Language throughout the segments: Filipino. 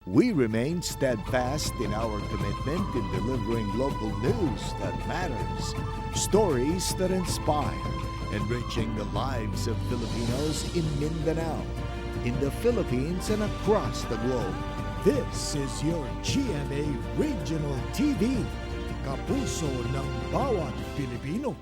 We remain steadfast in our commitment in delivering local news that matters, stories that inspire, enriching the lives of Filipinos in Mindanao, in the Philippines and across the globe. This is your GMA Regional TV, kapuso ng bawat Pilipino.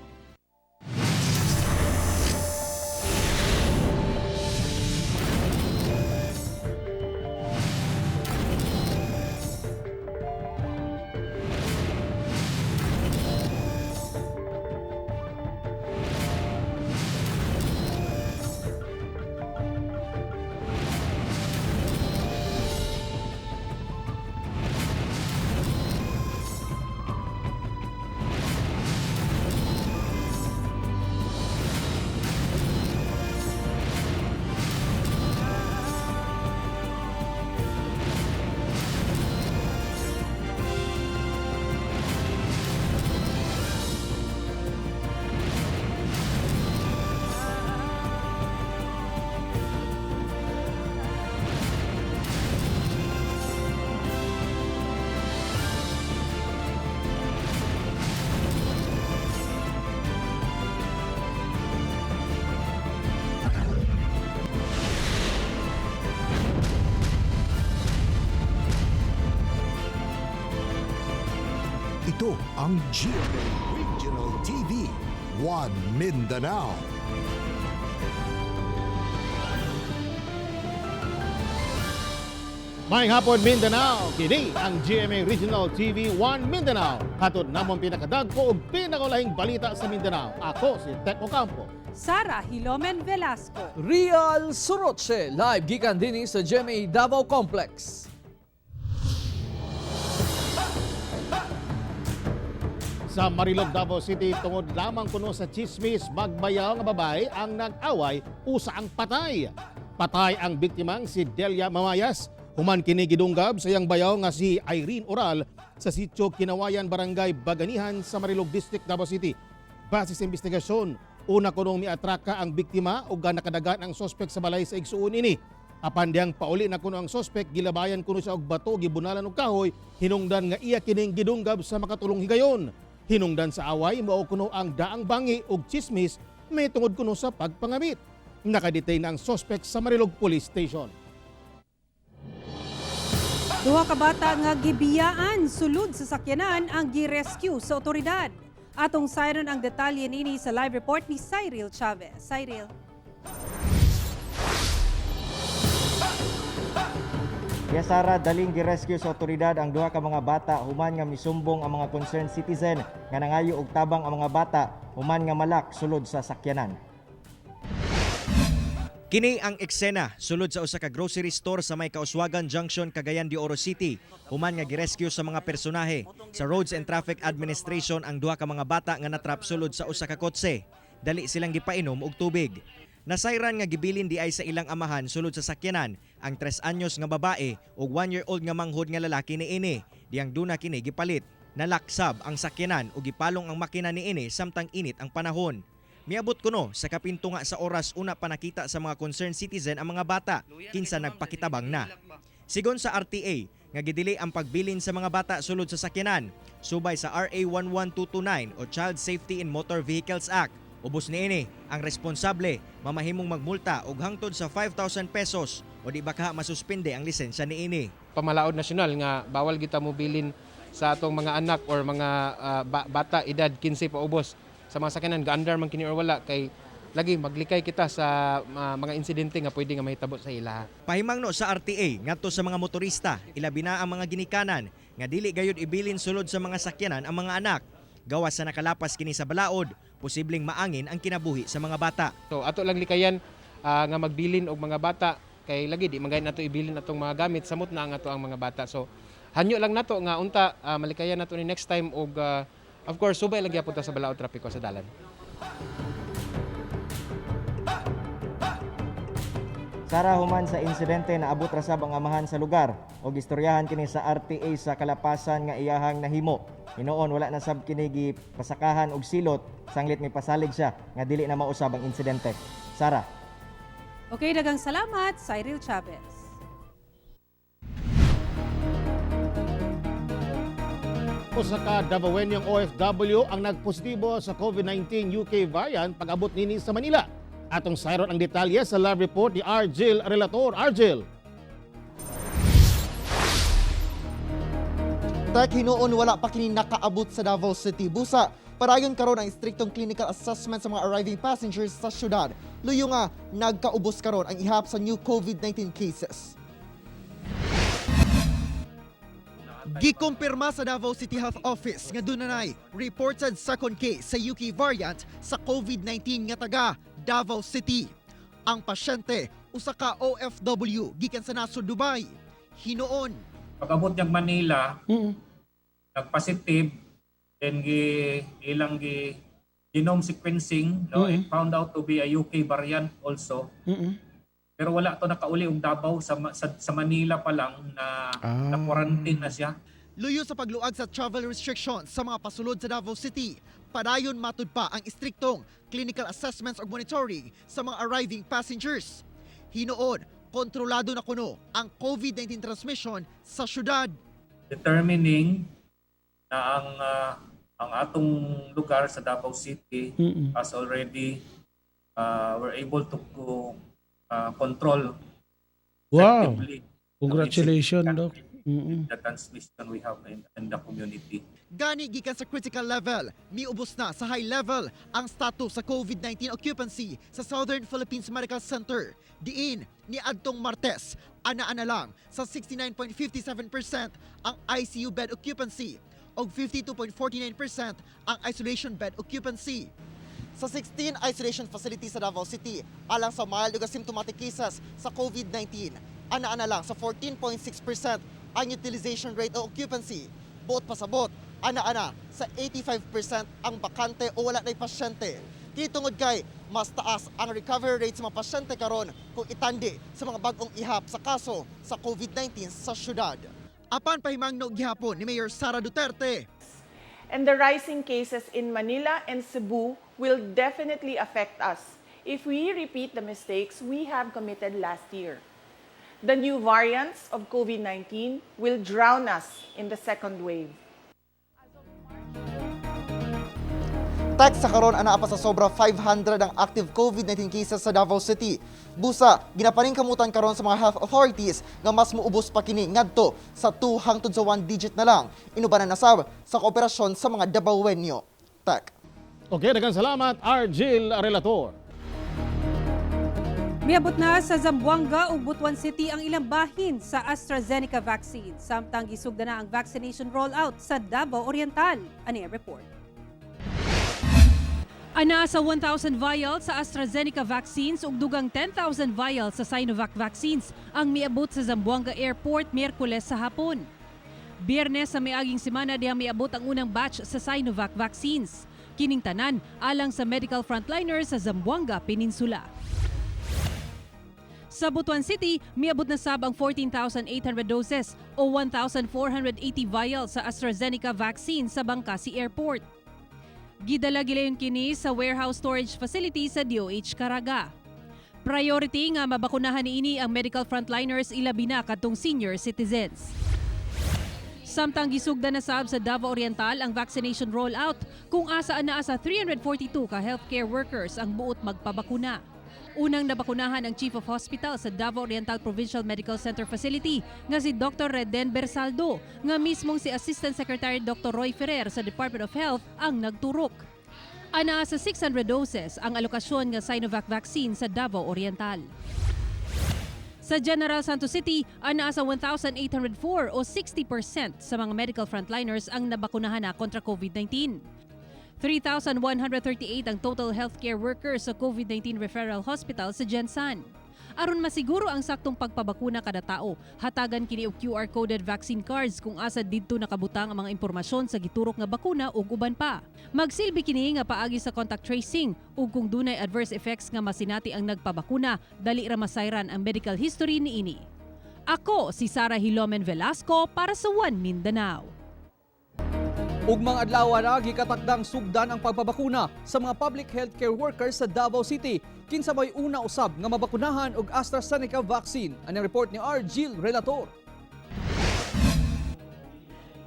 Ito ang GMA Regional TV, One Mindanao. Maayong hapon Mindanao, kini ang GMA Regional TV 1 Mindanao. Hatod namon pinakadagko ug pinakulahing balita sa Mindanao. Ako si Tek Ocampo. Sara Hilomen Velasco. Real Suroche, live gikan dinhi sa GMA Davao Complex. Sa Marilog, Davao City, tungod lamang kuno sa chismis, magbayaw nga babae ang nag-away usa ang patay. Patay ang biktimang si Delia Mamayas. Human kini gidunggab sa iyang bayaw nga si Irene Oral sa sitio Kinawayan, Barangay Baganihan sa Marilog District, Davao City. Base sa investigasyon, una kunong miatraka ang biktima ug nakadagan ang sospek sa balay sa igsuon ini. Apan diyang pauli na kuno ang sospek, gilabayan kuno siya og bato, gibunalan og kahoy, hinungdan nga iya kining gidunggab sa makatulong higayon. Hinungdan sa away, mao kuno ang daang bangi ug chismis may tungod kuno sa pagpangamit. Nakadetain ang sospek sa Marilog Police Station. Duha ka bata nga gibiyaan sulod sa sakyanan ang gi-rescue sa otoridad. Atong sayron ang detalye nini sa live report ni Cyril Chavez. Cyril. Yes, Sara, daling gi-rescue sa otoridad ang duha ka mga bata human nga misumbong ang mga concerned citizen nga nangayo og tabang ang mga bata human nga malak sulod sa sakyanan. Kini ang eksena sulod sa usa ka grocery store sa may Kauswagan Junction, Cagayan de Oro City. Human nga gi-rescue sa mga personahe sa Roads and Traffic Administration ang duha ka mga bata nga natrap sulod sa usa ka kotse. Dali silang gipainom og tubig. Nasayran nga gibilin di ay sa ilang amahan sulod sa sakyanan ang 3 anyos nga babae ug 1-year-old nga manghod nga lalaki niini. Diyang duna kini gipalit. Nalaksab ang sakyanan ug gipalong ang makina niini samtang init ang panahon. Miabot kuno sa kapinto nga sa oras una pa nakita sa mga concerned citizen ang mga bata kinsa nagpakitabang na. Sigon sa RTA nga gidili ang pagbilin sa mga bata sulod sa sakyanan subay sa RA 11229 o Child Safety in Motor Vehicles Act. Ubos niini ang responsable mamahimong magmulta og hangtod sa 5,000 pesos o di baka masuspende ang lisensya niini. Pamalaod nasyonal nga bawal kita mobilin sa atong mga anak or mga bata edad 15 pa ubos sa mga sakyanan gaandar man kini or wala kay lagi maglikay kita sa mga insidente nga pwede nga mahitabo sa ila. Pahimangno sa RTA ngadto sa mga motorista, ilabi na ang mga ginikanan nga dili gayud ibilin sulod sa mga sakyanan ang mga anak. Gawas sa nakalapas kini sa balaod, posibleng maangin ang kinabuhi sa mga bata. So ato lang likayan nga magbilin og mga bata kay lagi di man nato ibilin atong mga gamit samot na ang ato ang mga bata. So hanyo lang nato nga unta malikayan nato ni next time og of course subay lang gyapon ta sa balaod trapiko sa dalan. Sara, human sa insidente na abot rasab ang amahan sa lugar og istoryahan kini sa RTA sa kalapasan nga iyahang nahimo. Hinoon wala na sab kini gipasakahan og silot sanglit may pasalig siya nga dili na mausab ang insidente. Sara. Okay, dagang salamat, Cyril Chavez. usa ka Davaoenyong OFW ang nagpositibo sa COVID-19 UK variant pag-abot nini sa Manila. Atong sayron ang detalye sa live report ni Argel Relator. Argel. Tek, hinuon wala pa kini nakaabot sa Davao City. Busa, parayon karon ang striktong clinical assessment sa mga arriving passengers sa syudad. Luyo nga, nagkaubos karon ang ihap sa new COVID-19 cases. Gikumpirma sa Davao City Health Office nga dunay reported second case sa UK variant sa COVID-19 nga taga Davao City. Ang pasyente, usa ka OFW gikan sa nasod Dubai. Hinuon pag-abot niyang Manila, nag-positive, then ilang genome sequencing, no, it found out to be a UK variant also. Pero wala to nakauli og Davao sa Manila pa lang na quarantine na siya. luyo sa pagluag sa travel restrictions sa mga pasulod sa Davao City. Padayon matud pa ang istriktong clinical assessments ug monitoring sa mga arriving passengers. Hinuon, kontrolado na kuno ang COVID-19 transmission sa syudad. Determining na ang atong lugar sa Davao City has already we're able to control effectively. Congratulations, Doc. The transmission we have in the community. Gani gikan sa critical level, miubos na sa high level ang status sa COVID-19 occupancy sa Southern Philippines Medical Center. Diin ni adtong Martes, ana-ana lang sa 69.57% ang ICU bed occupancy og 52.49% ang isolation bed occupancy. Sa 16 isolation facilities sa Davao City, alang sa mild ug asymptomatic cases sa COVID-19, ana-ana lang sa 14.6% ang utilization rate o occupancy. Buot pasabot, ana-ana sa 85% ang bakante o wala na'y pasyente. Kitungod kay mas taas ang recovery rate sa mga pasyente karon kung itandi sa mga bagong ihap sa kaso sa COVID-19 sa syudad. Apan pahimangno gihapon ni Mayor Sara Duterte. And the rising cases in Manila and Cebu will definitely affect us if we repeat the mistakes we have committed last year. The new variants of COVID-19 will drown us in the second wave. Tek sa karon ana pa sa sobra 500 ang active COVID-19 cases sa Davao City. Busa, ginapaningkamutan karon sa mga health authorities nga mas muubos pa kini ngadto sa 2 hangtod sa 1 digit na lang. Inubanan na sab sa kooperasyon sa mga Davaoenyo. Tek. Okay, daghang salamat Argel Relator. Miabot na sa Zamboanga ug Butuan City ang ilang bahin sa AstraZeneca vaccine. Samtang gisugda na ang vaccination rollout sa Davao Oriental. Ani ang report. Ana sa 1,000 vials sa AstraZeneca vaccines ug dugang 10,000 vials sa Sinovac vaccines ang miabot sa Zamboanga Airport Miyerkules sa hapon. Biyernes sa miaging semana diha miabot ang unang batch sa Sinovac vaccines. Kining tanan alang sa medical frontliners sa Zamboanga Peninsula. Sa Butuan City, miabot na sab ang 14,800 doses o 1,480 vials sa AstraZeneca vaccine sa Bangkasi Airport. Gidala gilayon kini sa warehouse storage facility sa DOH Caraga. Priority nga mabakunahan niini ang medical frontliners ilabi na kadtong senior citizens. Samtang gisugda na sab sa Davao Oriental ang vaccination rollout kung asa naa sa 342 ka healthcare workers ang buot magpabakuna. Unang nabakunahan ang Chief of Hospital sa Davao Oriental Provincial Medical Center Facility nga si Dr. Reden Bersaldo nga mismong si Assistant Secretary Dr. Roy Ferrer sa Department of Health ang nagturok. Ana sa 600 doses ang alokasyon nga Sinovac vaccine sa Davao Oriental. Sa General Santos City, ana sa 1,804 o 60% sa mga medical frontliners ang nabakunahan na kontra COVID-19. 3,138 ang total healthcare workers sa COVID-19 referral hospital sa Gensan. Aron masiguro ang saktong pagpabakuna kada tao, hatagan kini og QR-coded vaccine cards kung asa didto nakabutang ang mga impormasyon sa giturok nga bakuna ug uban pa. Magsilbi kini nga paagi sa contact tracing ug kung dunay adverse effects nga masinati ang nagpabakuna, dali ra masayran ang medical history niini. Ako si Sara Hilomen Velasco para sa One Mindanao. Ug mga adlaw na gikatakdang sugdan ang pagpabakuna sa mga public healthcare workers sa Davao City. Kinsa may una usab nga mabakunahan og AstraZeneca vaccine. Ang report ni Argel Relator.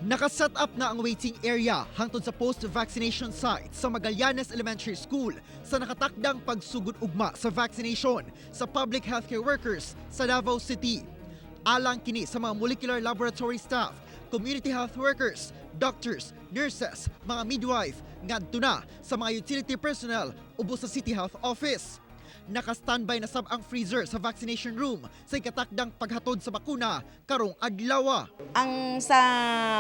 Nakaset up na ang waiting area hangtod sa post-vaccination site sa Magallanes Elementary School sa nakatakdang pagsugod ugma sa vaccination sa public healthcare workers sa Davao City. Alang kini sa mga molecular laboratory staff, community health workers, doctors, nurses, mga midwife, ngadto na sa mga utility personnel ubos sa City Health Office. Naka-standby na sab ang freezer sa vaccination room sa ikatakdang paghatod sa bakuna karong adlaw. Ang sa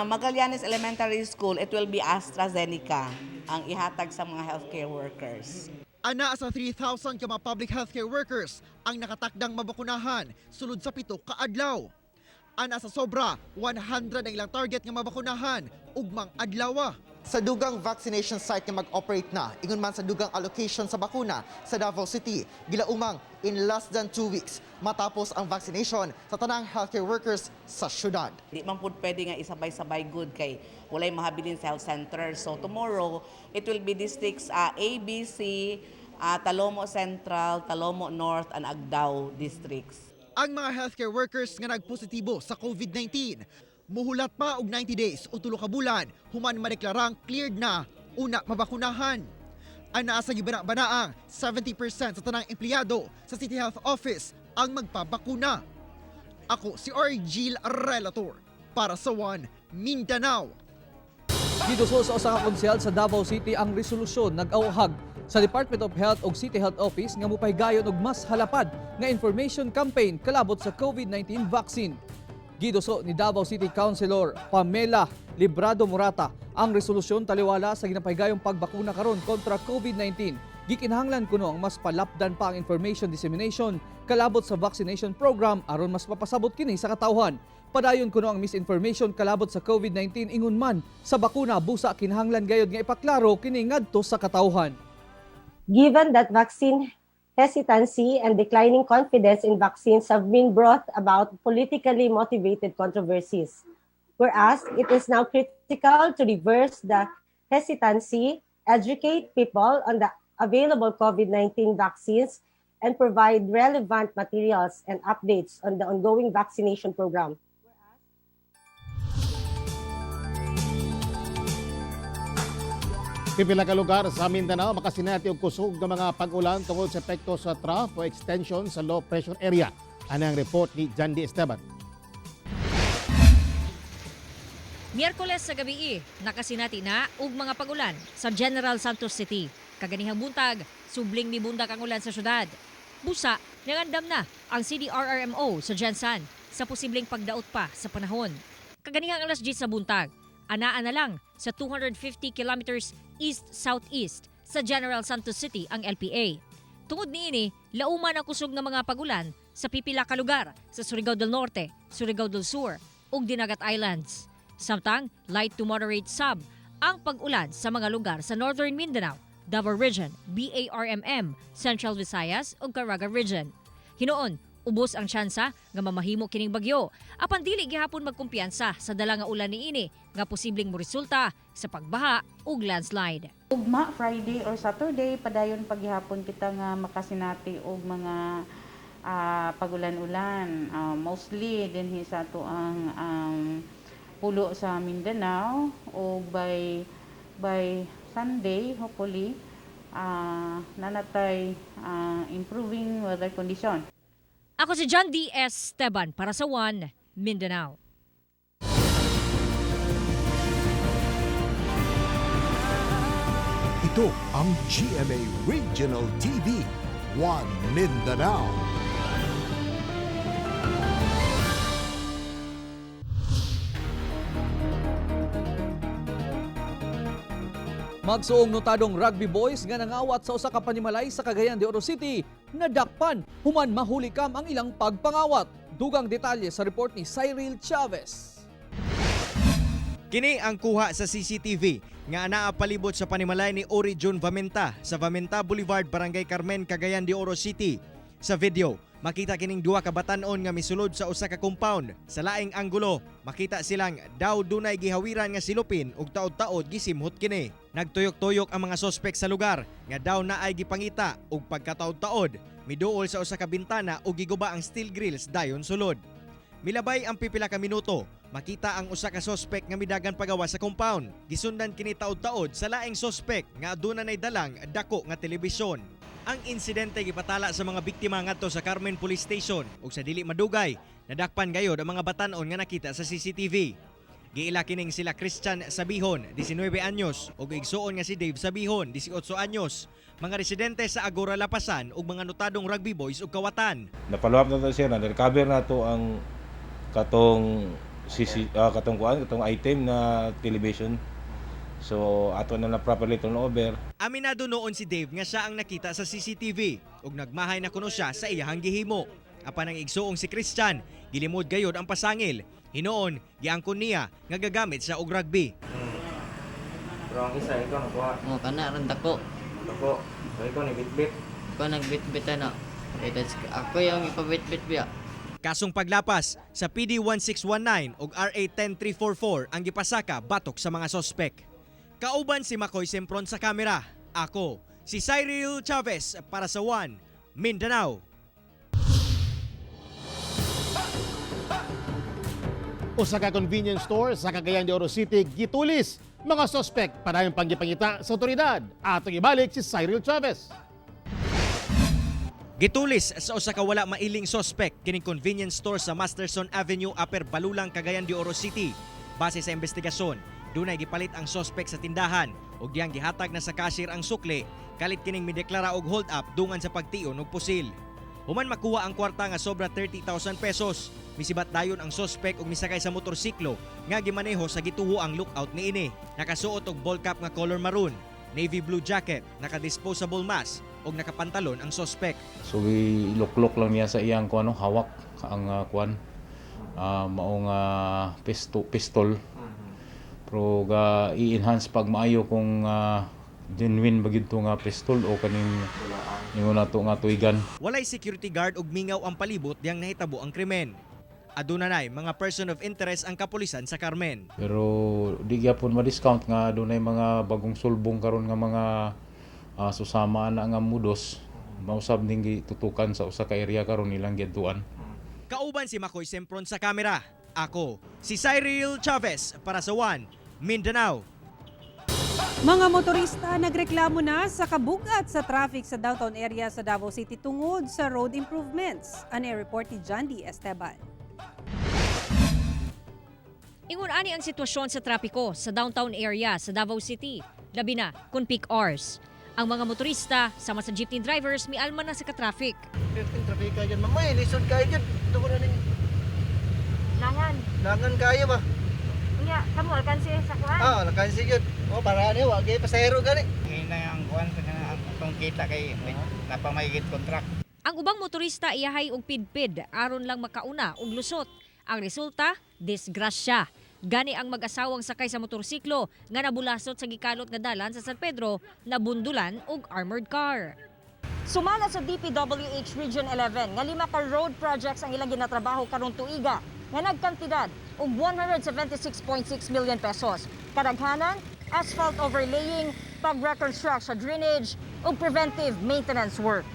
Magallanes Elementary School, it will be AstraZeneca ang ihatag sa mga healthcare workers. Ana sa 3,000 ka mga public healthcare workers ang nakatakdang mabakunahan sulod sa 7 ka adlaw. Ana sa sobra, 100 ang ilang target nga mabakunahan ugmang adlaw. Sa dugang vaccination site nga mag-operate na, ingon man sa dugang allocation sa bakuna sa Davao City, gilaumang in less than 2 weeks matapos ang vaccination sa tanang healthcare workers sa syudad. Di man po pwede nga isabay-sabay good kay walay mahabilin sa health center. So tomorrow, it will be districts A, B, C, Talomo Central, Talomo North, and Agdao districts. Ang mga healthcare workers nga nagpositibo sa COVID-19, muhulat pa og 90 days o 3 ka bulan human madeklarang cleared na una mabakunahan. Ana sa gibana-banaang 70% sa tanang empleyado sa City Health Office ang magpabakuna. Ako si Argil Relator para sa One Mindanao. Giduso sa usa ka konsyal sa Davao City ang resolusyon nag-awhag sa Department of Health ug City Health Office nga mopahigayon og mas halapad nga information campaign kalabot sa COVID-19 vaccine. Giduso ni Davao City Councilor Pamela Librado Morata ang resolusyon taliwala sa ginapahigayong pagbakuna karon kontra COVID-19. Gikinahanglan kuno ang mas palapdan pa ang information dissemination kalabot sa vaccination program aron mas mapasabot kini sa katawhan. Padayon kuno ang misinformation kalabot sa COVID-19 ingon man sa bakuna busa kinahanglan gayud nga ipaklaro kini ngadto sa katawhan. Given that vaccine hesitancy and declining confidence in vaccines have been brought about politically motivated controversies. Whereas it is now critical to reverse the hesitancy, educate people on the available COVID-19 vaccines, and provide relevant materials and updates on the ongoing vaccination program. Pipila ka lugar sa Mindanao makasinati og kusog nga mga pag-ulan tungod sa epekto sa trough o extension sa low pressure area. Ano ang report ni Jandy Esteban? Miyerkules sa gabi nakasinati na og mga pag-ulan sa General Santos City. Kaganihang buntag, subling mibundak ang ulan sa syudad. Busa, nangandam na ang CDRRMO sa Gensan sa posibleng pagdaot pa sa panahon. Kaganihang alas 10 sa buntag, anaan na lang sa 250 kilometers east-southeast sa General Santos City ang LPA. Tungod niini, lauman ang kusog ng mga pagulan sa pipila ka lugar sa Surigao del Norte, Surigao del Sur ug Dinagat Islands. Samtang light to moderate sab ang pag-ulan sa mga lugar sa Northern Mindanao, Davao Region, BARMM, Central Visayas ug Caraga Region. Hinoon, ubos ang tsansa nga mamahimo kining bagyo. Apan dili gihapon magkumpiyansa sa dala nga ulan niini nga posibleng moresulta sa pagbaha ug landslide. Ugma Friday or Saturday padayon paghihapon kita nga makasinati og mga pagulan-ulan. Mostly dinhi sa ato ang pulo sa Mindanao o by Sunday hopefully nanatay improving weather condition. Ako si John D. Esteban para sa One Mindanao. Ito ang GMA Regional TV, One Mindanao. Magsuong notadong rugby boys nga nangawat sa usa ka panimalay sa Cagayan de Oro City, nadakpan human mahulikam ang ilang pagpangawat. Dugang detalye sa report ni Cyril Chavez. Kini ang kuha sa CCTV nga anaa palibot sa panimalay ni Ori John Vamenta sa Vamenta Boulevard, Barangay Carmen, Cagayan de Oro City. Sa video, makita kining duha ka batan-on nga misulod sa usa ka compound. Sa laing anggulo, makita silang daw dunay gihawiran nga silupin ug taod-taod gisimhot kini. Nagtuyok-tuyok ang mga sospek sa lugar nga daw naay gipangita ug pagkataod-taod, miduol sa usa ka bintana ug giguba ang steel grills dayon sulod. Milabay ang pipila ka minuto, makita ang usa ka sospek nga midagan pagawa sa compound. Gisundan kini taod-taod sa laing sospek nga aduna nay dalang dako nga telebisyon. Ang insidente gipatala sa mga biktima ngadto sa Carmen Police Station ug sa dili madugay nadakpan gayod ang mga batan-on nga nakita sa CCTV. Giila kining sila Christian Sabihon, 19 anyos, ug igsuon nga si Dave Sabihon, 18 anyos, mga residente sa Agora Lapasan ug mga notadong rugby boys ug kawatan. Na-follow up na to siya, na-recover na to ang katong item na television. So ato na properly turnover. Aminado noon si Dave nga siya ang nakita sa CCTV ug nagmahay na kuno siya sa iyahang gihimo. Apan ang igsuong si Christian, gilimod gayod ang pasangil. Hinoon, giangkon niya nga gagamit sa og rugby. Pero ang isa, ikaw nakuha. Oo, kana rin dako. Dako. So ikaw nagbitbit. Ikaw nagbitbit na. Ako yung ipabitbit biya. Kasong paglapas sa PD 1619 ug RA 10344 ang gipasaka batok sa mga sospek. Kauban si Makoy Sempron sa kamera. Ako, si Cyril Chavez para sa One Mindanao. Usa ka convenience store sa Cagayan de Oro City gitulis mga sospek para yung panggipangita sa otoridad. Atong ibalik si Cyril Chavez. Gitulis sa usa ka wala mailing sospek kining convenience store sa Masterson Avenue, Upper Balulang, Cagayan de Oro City. Base sa investigasyon, dunay gipalit ang sospek sa tindahan ug diyang gihatag na sa cashier ang sukli, kalit kining mideklara og hold up dungan sa pagtion og pusil. Human makuha ang kwarta nga sobra 30,000 pesos. Misibat dayon ang sospek og misakay sa motorsiklo nga gimaneho sa gituho ang lookout niini. Nakasuot og ball cap nga color maroon, navy blue jacket, naka-disposable mask og nakapantalon ang sospek. So iluklok lang niya sa iyang hawak ang maong pistol. Pero i-enhance pag maayo kung genuine ba gid nga pistol o kaning ingon nato nga tuigan. Walay security guard ug mingaw ang palibot diyang nahitabo ang krimen. Aduna nay mga person of interest ang kapulisan sa Carmen. Pero di gyapon ma-discount nga dunay mga bagong sulbong karon nga mga susama na nga mudos. Mausab ning gitutukan sa usa ka area karon ilang gidtuan. Kauban si Makoy Sempron sa kamera. Ako, si Cyril Chavez para sa One Mindanao. Mga motorista nagreklamo na sa kabugat sa traffic sa downtown area sa Davao City tungod sa road improvements. Ano report ni John D. Esteban. Ingon ani ang sitwasyon sa trapiko sa downtown area sa Davao City, labi na kung peak hours. Ang mga motorista sama sa jeepney drivers mialma na sa ka-traffic. Yung traffic kayo dyan, mamay, lisod kayo dyan. Ito ko na rin. Langan kayo ba? Nga, kamu alkansi sa kuhan? Alkansi yun. Para niyo, wag kayo pasahero gani. Ngayon na ang kuhan sa itong kita kay napamayigit contract. Ang ubang motorista iyahay og pidpid aron lang makauna og lusot. Ang resulta, disgrasya. Gani ang mag-asawang sakay sa motorsiklo nga nabulasot sa gikalot nga dalan sa San Pedro, nabundulan og armored car. Sumala sa DPWH Region 11 nga 5 ka road projects ang ilang ginatrabaho karon tuiga nga nagkantidad og 176.6 million pesos. Kadaghanan, asphalt overlaying, pag-reconstruct sa drainage ug preventive maintenance work.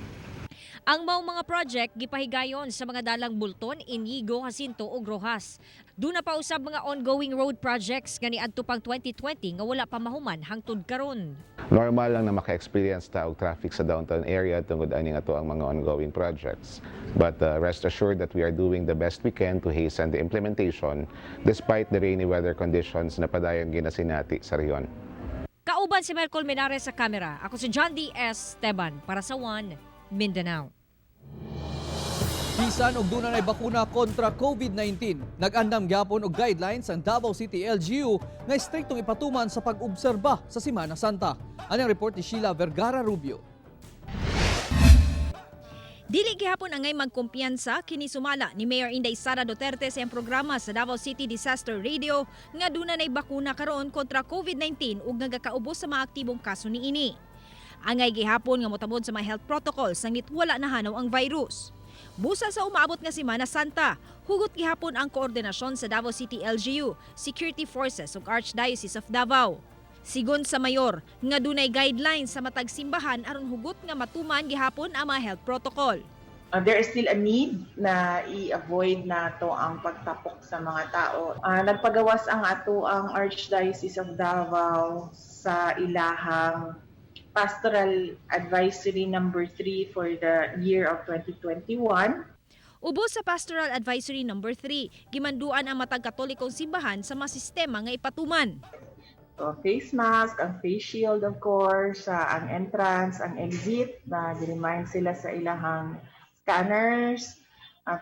Ang maong mga project gipahigayon sa mga dalang Bulton, Inigo, Jacinto ug Rojas. Doon na pa usab mga ongoing road projects nga niadto pang 2020 nga wala pa mahuman hangtod karon. Normal lang na maka-experience ta og traffic sa downtown area tungod ani nga to ang mga ongoing projects. But rest assured that we are doing the best we can to hasten the implementation despite the rainy weather conditions na padayon ginasinati sa rehiyon. Kauban si Mercol Menares sa kamera. Ako si John D. Esteban para sa One Mindanao. Bisan og dunay bakuna kontra COVID-19, nag-andam gyapon og guidelines ang Davao City LGU na striktong ipatuman sa pag-obserba sa Semana Santa. Ang report ni Sheila Vergara Rubio. Dili gihapon angay magkumpiyansa kini sumala ni Mayor Inday Sara Duterte sa iyang programa sa Davao City Disaster Radio nga dunay bakuna karon kontra COVID-19 ug nagakaubos sa mga aktibong kaso niini. Angay gihapon nga motabod sa mga health protocols nang wala na hanaw ang virus. Busa sa umaabot nga Semana Santa, hugot gihapon ang koordinasyon sa Davao City LGU, Security Forces ug Archdiocese of Davao. Sigon sa mayor, nga dunay guidelines sa matag simbahan aron hugot nga matuman gihapon ang mga health protocol. There is still a need na i-avoid nato ang pagtapok sa mga tao. Nagpagawas ang ato ang Archdiocese of Davao sa ilahang Pastoral Advisory number 3 for the year of 2021. Ubos sa Pastoral Advisory number 3, gimanduan ang matag Katolikong simbahan sa mga sistema nga ipatuman. So, face mask, ang face shield of course, ang entrance, ang exit, na remind sila sa ilahang scanners,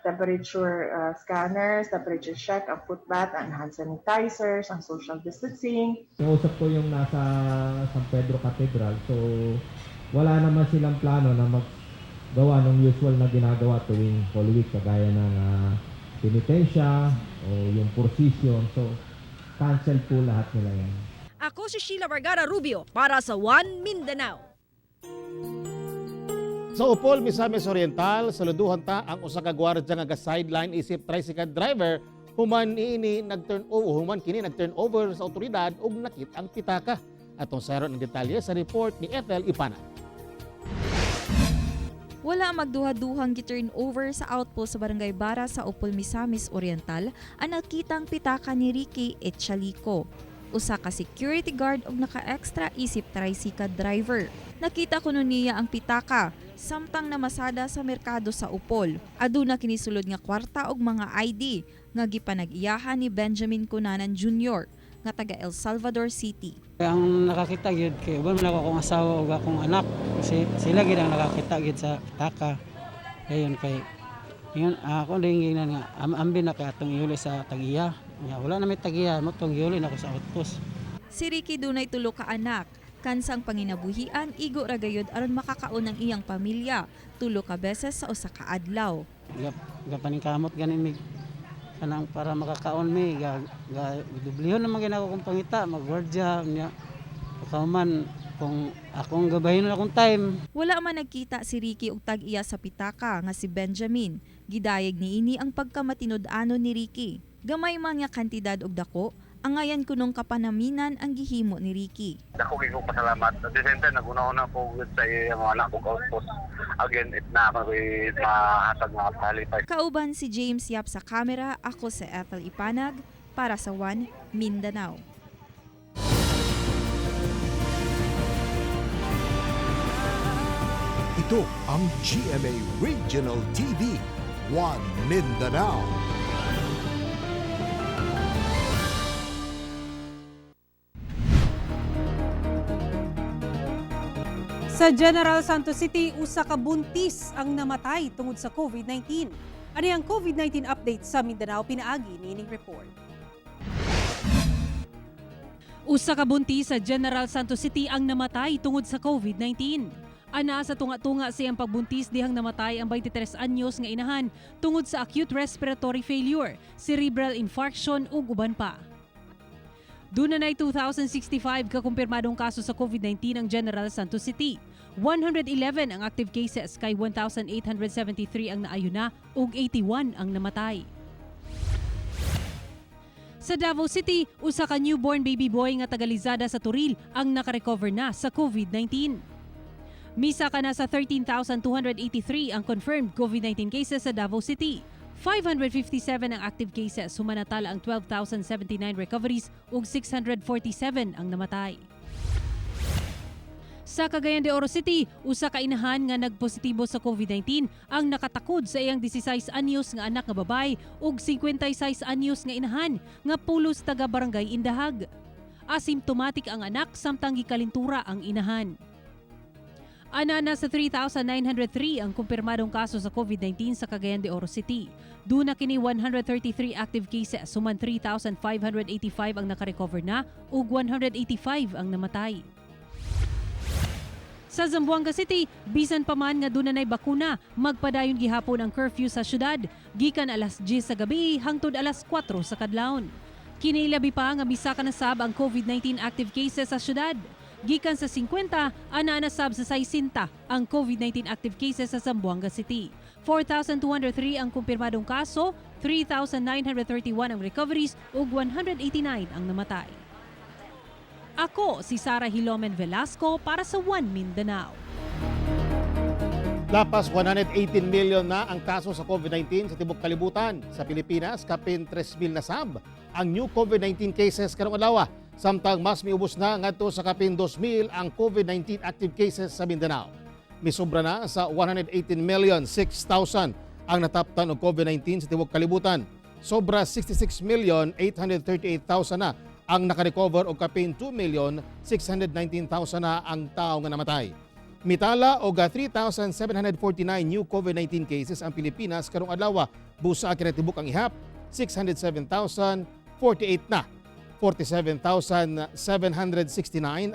temperature scanners, temperature check, ang foot bath, ang hand sanitizers, ang social distancing. Nausap ko yung nasa San Pedro Cathedral, so wala naman silang plano na maggawa ng usual na ginagawa tuwing Holy Week, kagaya ng penitensya o yung procession, so cancel po lahat nila yan. Ako si Sheila Vergara Rubio para sa One Mindanao. Sa Upol, Misamis Oriental, saluduhan ta ang usa ka gwardiya nga sideline isip tricycle driver human kini nag-turn over sa otoridad ug nakit ang pitaka. Atong saron ang detalye sa report ni Ethel Ipana. Wala magduha-duhang gi-turnover sa outpost sa Barangay Bara sa Upol, Misamis Oriental ang nakitang pitaka ni Ricky Etchalico, usa ka security guard ug naka-extra isip tricycle driver. Nakita kuno niya ang pitaka samtang namasada sa merkado sa Upol. Aduna kini sulod nga kwarta og mga ID nga gipanag-iyahan ni Benjamin Cunanan Jr. nga taga El Salvador City. Ang nakakita gyud kay uban man ako akong asawa ug akong anak kasi sila gid ang nakakita gyud sa pitaka. Ayon kay yun ako linginan nga ambi na kay atong iuli sa tagiya. Wala na may tagiya mo tong iuli na ko sa outpost. Si Ricky dunay tulo ka anak. Kansang panginabuhian, igo ra gayud aron makakaon ang iyang pamilya 3 ka beses sa usa ka adlaw. Gapaningkamot ganin mig kanang para makakaon mi dublihon naman ginako kong pangita magwardya nya kauman kung akong gabahin akong time. Wala man nagkita si Ricky og tag-iya sa pitaka nga si Benjamin. Gidayeg niini ang pagkamatinud-anon ni Ricky. Gamay man nga kantidad og dako, angayan kunong kapanaminan ang gihimo ni Ricky. Dako gyud ko pasalamat. At the same time naguna-una ko sa mga anak kong outpost. Again, it na ako mahatag mga palipay. Kauban si James Yap sa kamera, ako sa Ethel Ipanag para sa One Mindanao. Ito ang GMA Regional TV, One Mindanao. Sa General Santos City, usa ka buntis ang namatay tungod sa COVID-19. Ano ang COVID-19 update sa Mindanao? Pinaagi nining report. Usa ka buntis sa General Santos City ang namatay tungod sa COVID-19. Ana sa tunga-tunga siyang pagbuntis dihang namatay ang 23 anyos nga inahan tungod sa acute respiratory failure, cerebral infarction ug uban pa. Dunay 2,065 ka kumpirmadong kaso sa COVID-19 ang General Santos City. 111 ang active cases kay 1,873 ang naayuna ug 81 ang namatay. Sa Davao City, usa ka newborn baby boy nga taga-Lizada sa Turil ang nakarecover na sa COVID-19. Misa ka na sa 13,283 ang confirmed COVID-19 cases sa Davao City. 557 ang active cases, sumanatala ang 12,079 recoveries ug 647 ang namatay. Sa Cagayan de Oro City, usa ka inahan nga nagpositibo sa COVID-19 ang nakatakod sa iyang 16 anyos nga anak nga babay ug 56 anyos nga inahan nga pulos taga Barangay Indahag. Asymptomatic ang anak samtang gikalintura ang inahan. Anana sa 3,903 ang kumpirmadong kaso sa COVID-19 sa Cagayan de Oro City. Duna kini 133 active cases, suman 3,585 ang nakarecover na ug 185 ang namatay. Sa Zamboanga City, bisan pa man nga dunay bakuna, magpadayon gihapon ang curfew sa syudad, gikan alas 10 sa gabi hangtod alas 4 sa kadlawon. Kini labi pa nga misa ka nasab ang COVID-19 active cases sa syudad. Gikan sa 50, ana sab sa 60 ang COVID-19 active cases sa Zamboanga City. 4,203 ang kumpirmadong kaso, 3,931 ang recoveries ug 189 ang namatay. Ako si Sara Hilomen Velasco para sa One Mindanao. Lapas 118 million na ang kaso sa COVID-19 sa tibok kalibutan. Sa Pilipinas, kapin 3,000 na sab ang new COVID-19 cases karong adlaw. Samtang mas miubos na ngadto sa kapin 2,000 ang COVID-19 active cases sa Mindanao. Misobra na sa 118,006,000 ang nataptan og COVID-19 sa tibok kalibutan. Sobra 66,838,000 na ang nakarecover og kapin 2,619,000 na ang tawo nga namatay. Mitala og 3,749 new COVID-19 cases ang Pilipinas karong adlaw. Busa kinatibuk ang ihap 607,048 na. 47,769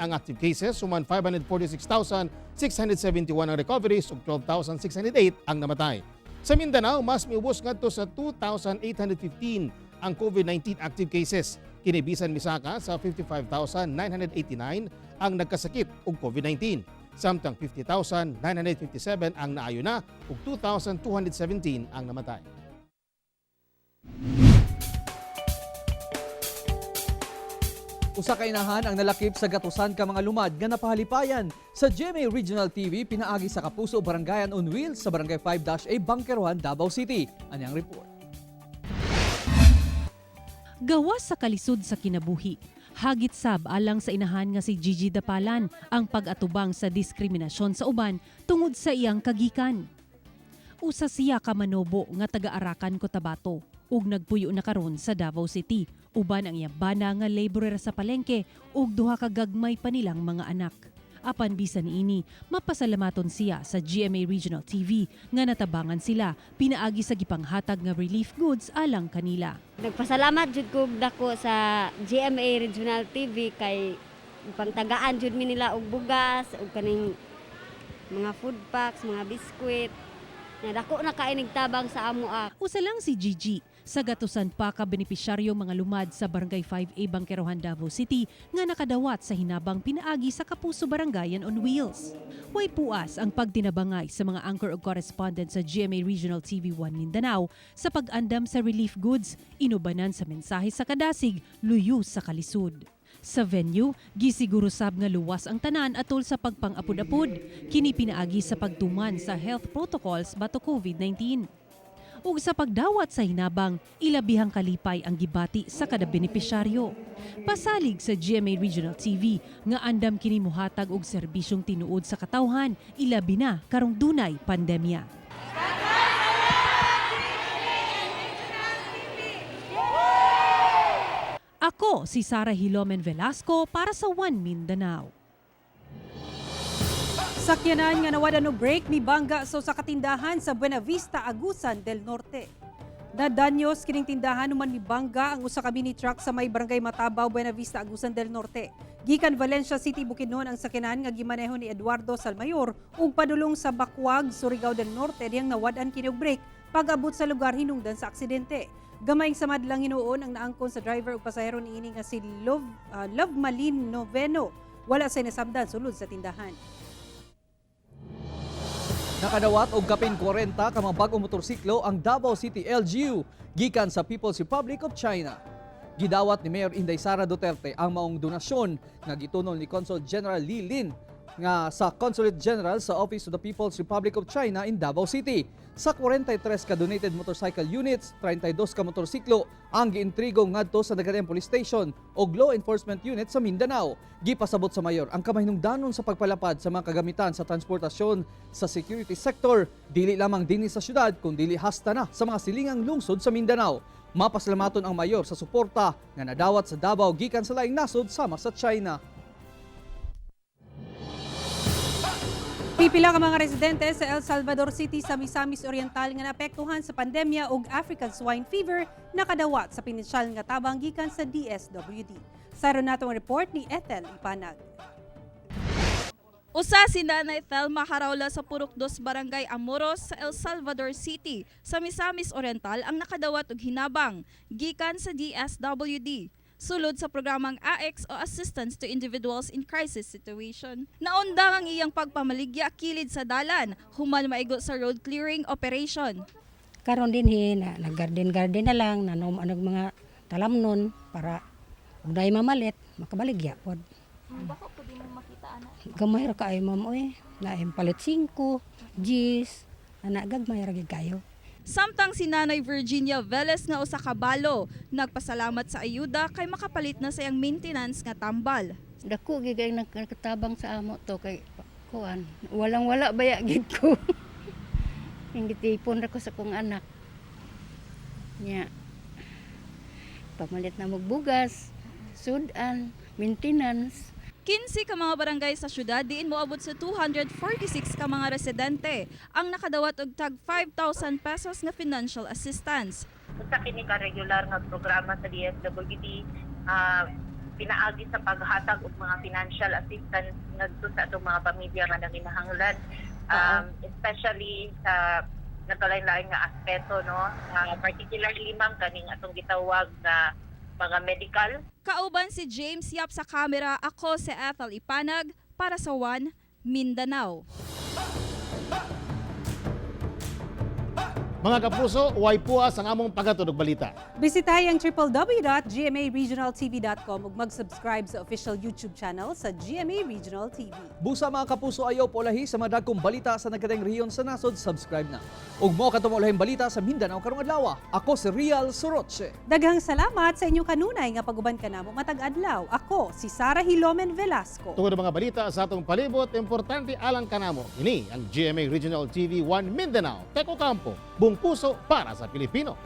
ang active cases, suman 546,671 ang recoveries ug 12,608 ang namatay. Sa Mindanao, mas miubos ngadto sa 2,815 ang COVID-19 active cases. Kinibisan misaka sa 55,989 ang nagkasakit og COVID-19. Samtang 50,957 ang naayo na ug 2,217 ang namatay. Usa ka inahan ang nalakip sa gatusan ka mga lumad nga napahalipayan sa GMA Regional TV pinaagi sa Kapuso Barangayan on Wheels sa Barangay 5-A Bangkerohan, Davao City. Ani ang report. Gawas sa kalisod sa kinabuhi, hagit sab alang sa inahan nga si Gigi Dapalan ang pag-atubang sa diskriminasyon sa uban tungod sa iyang kagikan. Usa siya ka manobo nga taga-Arakan, Cotabato ug nagpuyo na karon sa Davao City. Uban ang iyang bana nga laborer sa palengke ug duha ka gagmay pa nilang mga anak. Apan bisan niini, mapasalamaton siya sa GMA Regional TV nga natabangan sila pinaagi sa gipanghatag nga relief goods alang kanila. Nagpasalamat jud ko dako sa GMA Regional TV kay pangtagaan jud mi nila og bugas ug kaning mga food packs, mga biskwit. Dako na kay nigtabang sa amo. Usa lang si Gigi sa gatusan pa ka benepisyaryo mga lumad sa Barangay 5A Bangkerohan, Davao City nga nakadawat sa hinabang pinaagi sa Kapuso Barangayan on Wheels. Way puas ang pagtinabangay sa mga anchor ug correspondent sa GMA Regional TV 1 Mindanao sa pag-andam sa relief goods, inubanan sa mensahe sa kadasig, luyo sa kalisod. Sa venue, gisiguro sab nga luwas ang tanan atol sa pagpang-apod-apod, kini pinaagi sa pagtuman sa health protocols bato COVID-19. Ug sa pagdawat sa hinabang, ilabihang kalipay ang gibati sa kada benepisyaryo. Pasalig sa GMA Regional TV nga andam kini mohatag og serbisyong tinuod sa katawhan, ilabi na karong dunay pandemya. Ako si Sara Hilomen Velasco para sa One Mindanao. Sakyanan nga nawada no break ni bangga sa katindahan sa Buena Vista, Agusan del Norte. Nadanyos kining tindahan human ni bangga ang usa ka mini truck sa may Barangay Matabaw, Buena Vista, Agusan del Norte. Gikan Valencia City, Bukidnon ang sakyanan nga gimaneho ni Eduardo Salmayor ug padulong sa Bacuag, Surigao del Norte diyang nawadan kini og break pag-abot sa lugar hinungdan sa aksidente. Gamayng samad lang hinuon ang naangkon sa driver ug pasahero niini nga si Love Malin Noveno. Wala say nasabdan sulod sa tindahan. Nakadawat og kapin 40 ka mga bagong motorsiklo ang Davao City LGU gikan sa People's Republic of China. Gidawat ni Mayor Inday Sara Duterte ang maong donasyon nga gitunol ni Consul General Li Lin nga sa Consulate General sa Office of the People's Republic of China in Davao City. Sa 43 ka donated motorcycle units, 32 ka motorsiklo ang giintrigo ngadto sa Dagarian Police Station o Law Enforcement Unit sa Mindanao. Gipasabot sa mayor ang kamahinungdanon sa pagpalapad sa mga kagamitan sa transportasyon sa security sector, dili lamang dinhi sa syudad kundi hasta na sa mga silingang lungsod sa Mindanao. Mapasalamaton ang mayor sa suporta nga nadawat sa Davao gikan sa laing nasod sama sa China. Pipila ka mga residente sa El Salvador City sa Misamis Oriental nga naapektuhan sa pandemya ug African swine fever nakadawat sa pinansyal nga tabang gikan sa DSWD. Saron natong report ni Ethel Ipanag. Usa si Nanay Thelma Haraula sa Purok 2 Barangay Amoros sa El Salvador City sa Misamis Oriental ang nakadawat og hinabang gikan sa DSWD. Sulod sa programang AX o Assistance to Individuals in Crisis Situation. Naundang ang iyang pagpamaligya kilid sa dalan, human maigo sa road clearing operation. Karon din nag-garden na lang, nanom mga talamnon para uday mamalit, makabaligya pod. Bako po di mo makita anak. Gamay ra kaayo ma'am oy. Lain palit 5, Gis, anak gagmay ra gid kayo. Samtang si Nanay Virginia Velez nga usa ka balo, nagpasalamat sa ayuda kay makapalit na sayang maintenance nga tambal. Dako gigay nagkatabang sa amo to kay kuan. Walang-wala baya gid ko. Hindi tipon ra ko sa kong anak. Nya. Pamalit na magbugas, sudan, maintenance. 15 ka mga barangay sa syudad diin moabot sa 246 ka mga residente ang nakadawat og tag 5,000 pesos nga financial assistance. Sa kini ka regular nga programa sa DSWD, pinaagi sa paghatag og mga financial assistance ngadto sa atong mga pamilya nga nanginahanglan, especially sa nagkalain-lain nga aspeto, no, nga particularly ma'am kaning atong gitawag na mga medical. Kauban si James Yap sa kamera, ako si Ethel Ipanag para sa One Mindanao. Mga kapuso, way puas ang among pagatunog balita. Bisitahay ang www.gmaregionaltv.com ug mag-subscribe sa official YouTube channel sa GMA Regional TV. Busa mga kapuso, ayaw po lahi sa mga dagkong balita sa nagkatayng rehiyon sa nasod, subscribe na. Ug mo katong ulahing balita sa Mindanao karong adlaw. Ako si Rial Soroche. Daghang salamat sa inyong kanunay nga paguban kanamo matag adlaw. Ako si Sara Hilomen Velasco. Tungod ang mga balita sa atong palibot, importante alang kanamo. Ini ang GMA Regional TV 1 Mindanao, Teko Campo, buong puso para sa Pilipino.